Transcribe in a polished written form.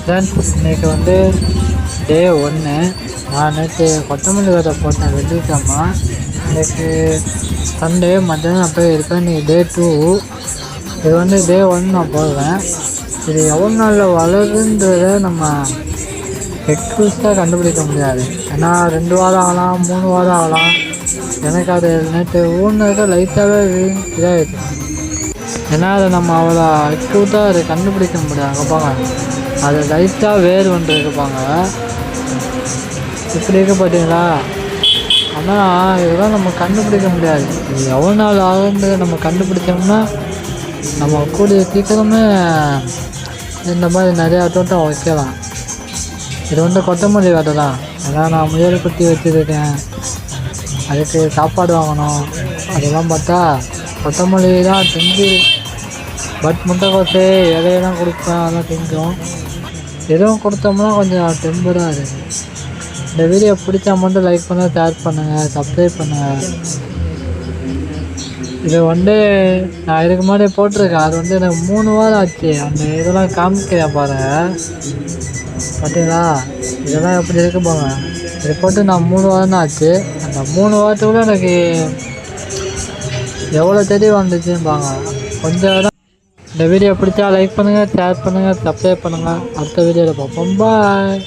Friends, இன்றைக்கி வந்து டே 1. நான் நேற்று கொத்தமல்லி விதை போட்டேன் வெள்ளிக்கிழமை. இன்றைக்கு சண்டே மத்தியானம் போய் இருக்கேன். இன்றைக்கி டே 2. இது வந்து டே 1 நான் போடுவேன். இது எவ்வளோ நாளில் வளருன்றதை நம்ம எக்ஸ்க்ளூஸாக கண்டுபிடிக்க முடியாது. ஏன்னா 2 வாரம் ஆகலாம், 3 வாரம் ஆகலாம். எனக்கு அது நேற்று ஊனதை லைட்டாகவே இதாகிடுச்சு. ஏன்னா அதை நம்ம அவ்வளோ எக்ஸ்க்ளூஸாக அதை கண்டுபிடிக்க முடியாது. கேட்பாங்க அது லைட்டாக வேர் ஒன்று இருப்பாங்க, இப்படி இருக்க பார்த்தீங்களா. ஆனால் இதெல்லாம் நம்ம கண்டுபிடிக்க முடியாது. இது எவ்வளோ நாள் ஆகுன்றதை நம்ம கண்டுபிடிச்சோம்னா நம்ம கூடிய சீக்கிரமே இந்த மாதிரி நிறையா தோட்டம் வைக்கலாம். இது வந்து கொத்தமல்லி விதை தான். ஏன்னா நான் முயல் குத்தி வச்சுருக்கேன், அதுக்கு சாப்பாடு வாங்கணும். அதெல்லாம் பார்த்தா கொத்தமல்லி தான் செஞ்சு. பட் முட்டைக்கோசு இலையெல்லாம் கொடுப்பேன், அதெல்லாம் செஞ்சோம். எதுவும் கொடுத்தோம்னா கொஞ்சம் டெம்பராக இருக்குது. இந்த வீடியோ பிடிச்சா மட்டும் லைக் பண்ணுங்கள், ஷேர் பண்ணுங்கள், சப்ஸ்கிரைப் பண்ணுங்கள். இது வந்து நான் இதுக்கு முன்னாடி போட்டிருக்கேன். அது வந்து எனக்கு 3 வாரம் ஆச்சு. அந்த இதெல்லாம் காமிக்கிறேன் பாருங்கள், பார்த்தீங்களா. இதெல்லாம் எப்படி இருக்கு போங்க. இதை போட்டு நான் 3 வாரம் தான் ஆச்சு. அந்த 3 வாரத்துக்குள்ளே எனக்கு எவ்வளோ செடி வந்துச்சுன்னு பாங்க. கொஞ்சம் தான். இந்த வீடியோ பிடிச்சா லைக் பண்ணுங்கள், ஷேர் பண்ணுங்கள், சப்ஸ்கிரைப் பண்ணுங்கள். அடுத்த வீடியோவில் பார்ப்போம். பாய்.